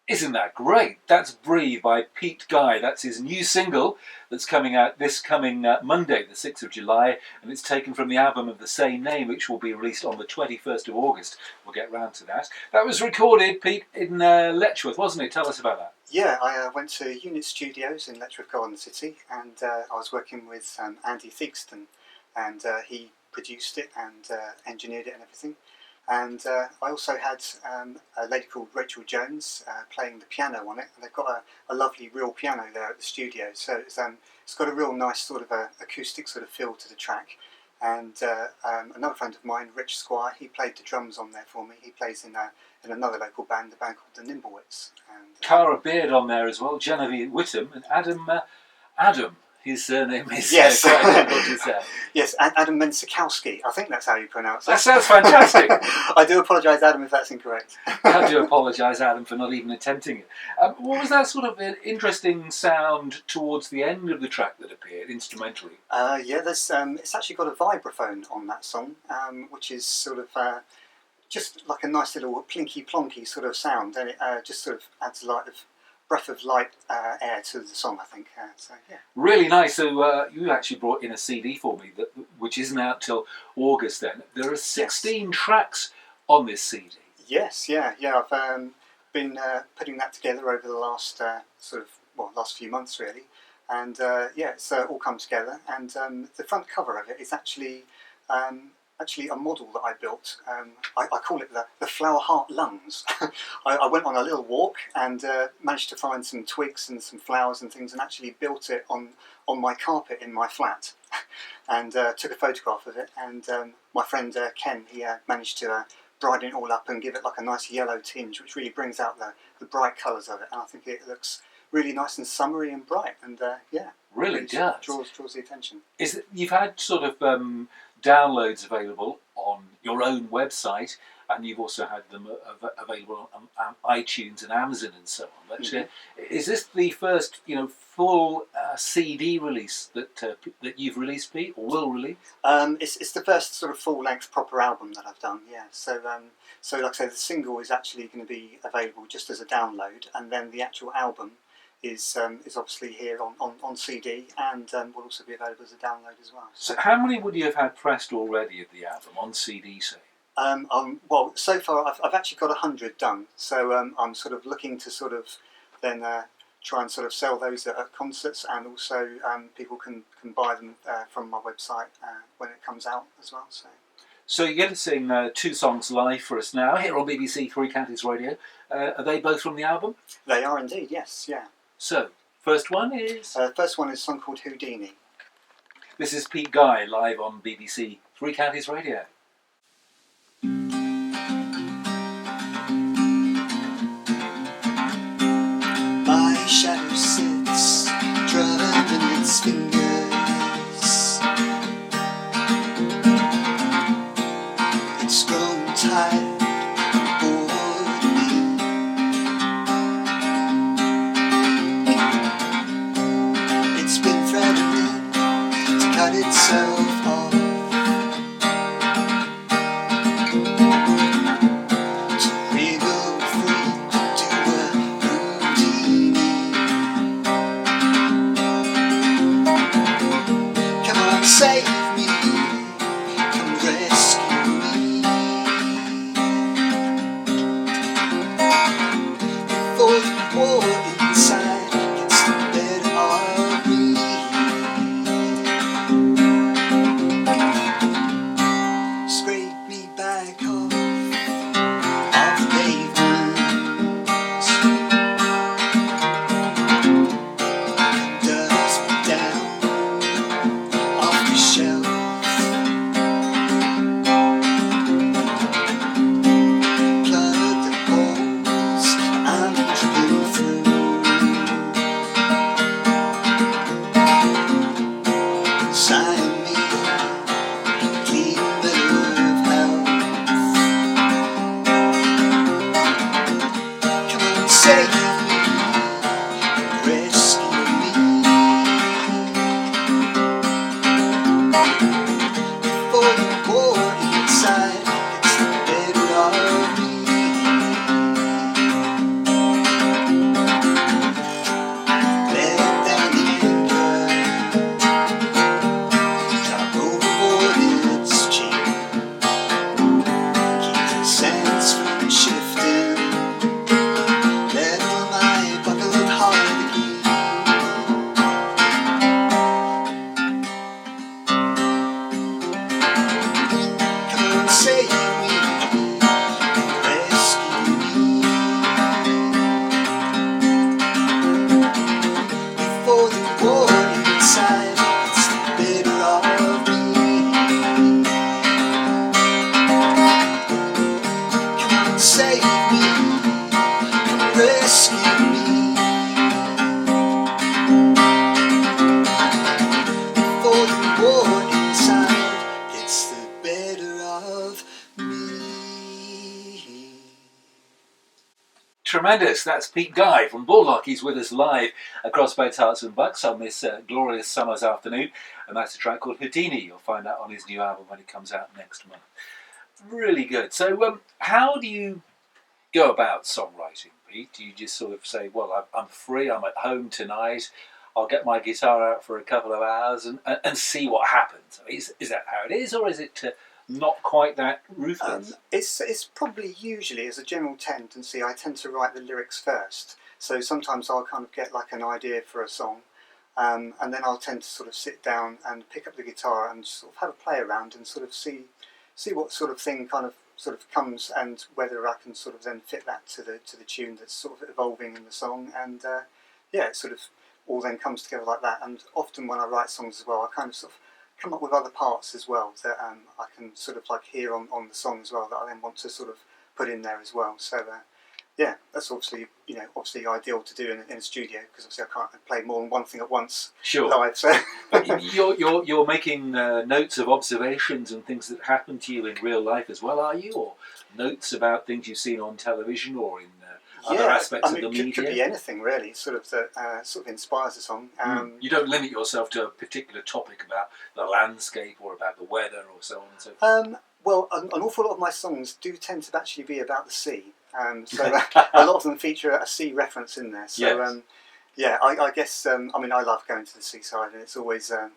Isn't that great? That's Breathe by Pete Guy. That's his new single that's coming out this coming Monday, the 6th of July, and it's taken from the album of the same name, which will be released on the 21st of August. We'll get round to that. That was recorded, Pete, in Letchworth, wasn't it? Tell us about that. Yeah, I went to Unit Studios in Letchworth Garden City, and I was working with Andy Theakston, and he produced it and engineered it and everything. And I also had a lady called Rachel Jones playing the piano on it, and they've got a lovely real piano there at the studio. So it's got a real nice sort of acoustic sort of feel to the track. And another friend of mine, Rich Squire, he played the drums on there for me. He plays in another local band, a band called the Nimblewits. And Cara Beard on there as well, Genevieve Whittam, and Adam. His surname is yes, quite difficult to say. Yes, Adam Mensikowski. I think that's how you pronounce it. That sounds fantastic. I do apologise, Adam, if that's incorrect. I do apologise, Adam, for not even attempting it. What was that sort of an interesting sound towards the end of the track that appeared instrumentally? Yeah, there's it's actually got a vibraphone on that song, which is sort of just like a nice little plinky plonky sort of sound, and it just sort of adds a lot of breath of light air to the song, I think. So yeah, really nice. So you actually brought in a CD for me, which isn't out till August. Then there are 16 tracks on this CD. Yes, yeah. I've been putting that together over the last last few months really, and it's all come together. And the front cover of it is actually a model that I built. I call it the flower heart lungs. I went on a little walk and managed to find some twigs and some flowers and things, and actually built it on my carpet in my flat, and took a photograph of it. And my friend Ken, he managed to brighten it all up and give it like a nice yellow tinge, which really brings out the bright colours of it. And I think it looks really nice and summery and bright, and really does. Draws the attention. You've had sort of downloads available on your own website, and you've also had them available on iTunes and Amazon and so on. But is this the first, full CD release that you've released, Pete, or will release? It's the first sort of full-length proper album that I've done. Yeah. So like I say, the single is actually going to be available just as a download, and then the actual album is obviously here on CD, and will also be available as a download as well. So how many would you have had pressed already of the album on CD, say? Well, so far I've actually got 100 done. So I'm sort of looking to sort of then try and sort of sell those at concerts, and also people can buy them from my website when it comes out as well. So you're going to sing 2 songs live for us now here on BBC Three Counties Radio. Are they both from the album? They are indeed, yes, yeah. So, first one is? First one is a song called Houdini. This is Pete Guy, live on BBC Three Counties Radio. My shadow sits, drumming its fingers. It's grown tired. Itself off to wriggle free to a Houdini. Come on, save me, come rescue me. tremendous. That's Pete Guy from Bulldog. He's with us live across both Herts and Bucks on this glorious summer's afternoon. And that's a track called Houdini. You'll find out on his new album when it comes out next month. Really good. So how do you go about songwriting, Pete? Do you just sort of say, well, I'm free, I'm at home tonight, I'll get my guitar out for a couple of hours and see what happens? Is that how it is, or is it not quite that ruthless? It's probably usually, as a general tendency, I tend to write the lyrics first. So sometimes I'll kind of get like an idea for a song, and then I'll tend to sort of sit down and pick up the guitar and sort of have a play around and sort of see what sort of thing kind of sort of comes, and whether I can sort of then fit that to the tune that's sort of evolving in the song. And yeah, it sort of all then comes together like that. And often when I write songs as well, I kind of sort of come up with other parts as well that I can sort of like hear on the song as well, that I then want to sort of put in there as well. So yeah, that's obviously ideal to do in a studio, because obviously I can't play more than one thing at once. Sure. Live. So But you're making notes of observations and things that happen to you in real life as well, are you? Or notes about things you've seen on television or in other aspects of the media? Could be anything really, sort of that sort of inspires a song. You don't limit yourself to a particular topic about the landscape or about the weather or so on and so forth. Well, an awful lot of my songs do tend to actually be about the sea. So a lot of them feature a sea reference in there. So Yes. yeah, I guess I mean, I love going to the seaside, and it's always a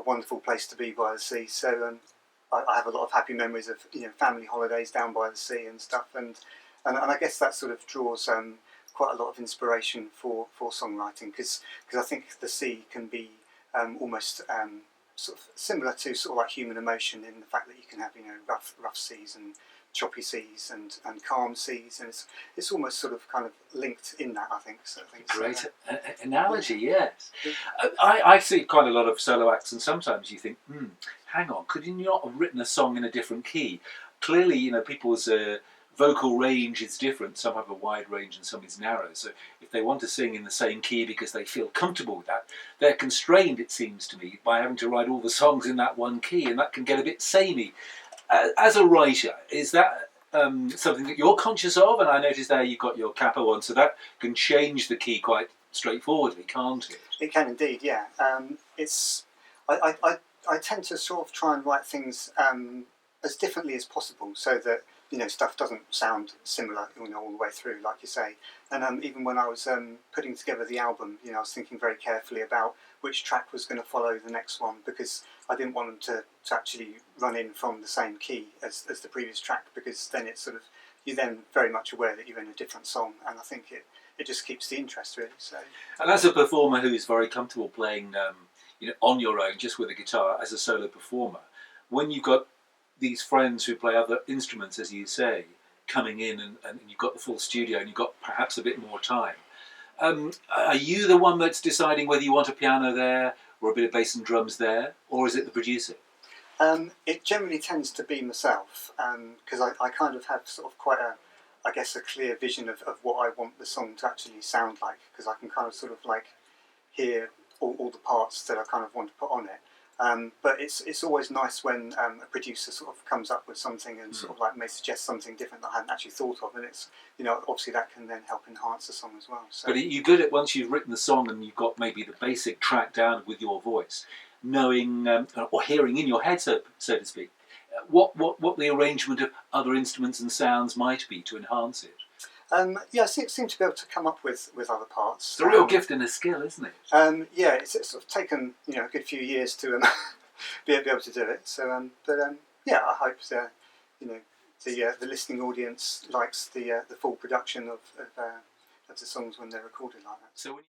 wonderful place to be by the sea. So I have a lot of happy memories of family holidays down by the sea and stuff, and I guess that sort of draws quite a lot of inspiration for songwriting, because I think the sea can be almost sort of similar to sort of like human emotion, in the fact that you can have rough seas and choppy seas and calm seas, and it's almost sort of kind of linked in that, I think. So I think Great analogy, yes. I see quite a lot of solo acts, and sometimes you think, hang on, could you not have written a song in a different key? Clearly, people's vocal range is different. Some have a wide range and some is narrow. So if they want to sing in the same key because they feel comfortable with that, they're constrained, it seems to me, by having to write all the songs in that one key, and that can get a bit samey. As a writer, is that something that you're conscious of? And I noticed there you've got your capo on, so that can change the key quite straightforwardly, can't it? It can indeed, yeah. I tend to sort of try and write things as differently as possible, so that stuff doesn't sound similar all the way through, like you say. And even when I was putting together the album, I was thinking very carefully about which track was going to follow the next one, because I didn't want them to actually run in from the same key as the previous track, because then it's sort of, you're then very much aware that you're in a different song, and I think it just keeps the interest, really. So. And as a performer who's very comfortable playing on your own, just with a guitar, as a solo performer, when you've got these friends who play other instruments, as you say, coming in, and you've got the full studio and you've got perhaps a bit more time, are you the one that's deciding whether you want a piano there or a bit of bass and drums there, or is it the producer? It generally tends to be myself, because I kind of have sort of quite a clear vision of what I want the song to actually sound like, because I can kind of sort of like hear all the parts that I kind of want to put on it. But it's always nice when a producer sort of comes up with something and sort of like may suggest something different that I hadn't actually thought of, and it's obviously that can then help enhance the song as well. So. But are you good at, once you've written the song and you've got maybe the basic track down with your voice, knowing or hearing in your head, so to speak, what the arrangement of other instruments and sounds might be to enhance it? Yeah, I seem to be able to come up with other parts. It's a real gift and a skill, isn't it? Yeah, it's sort of taken a good few years to be able to do it. So, yeah, I hope the listening audience likes the full production of the songs when they're recorded like that. So when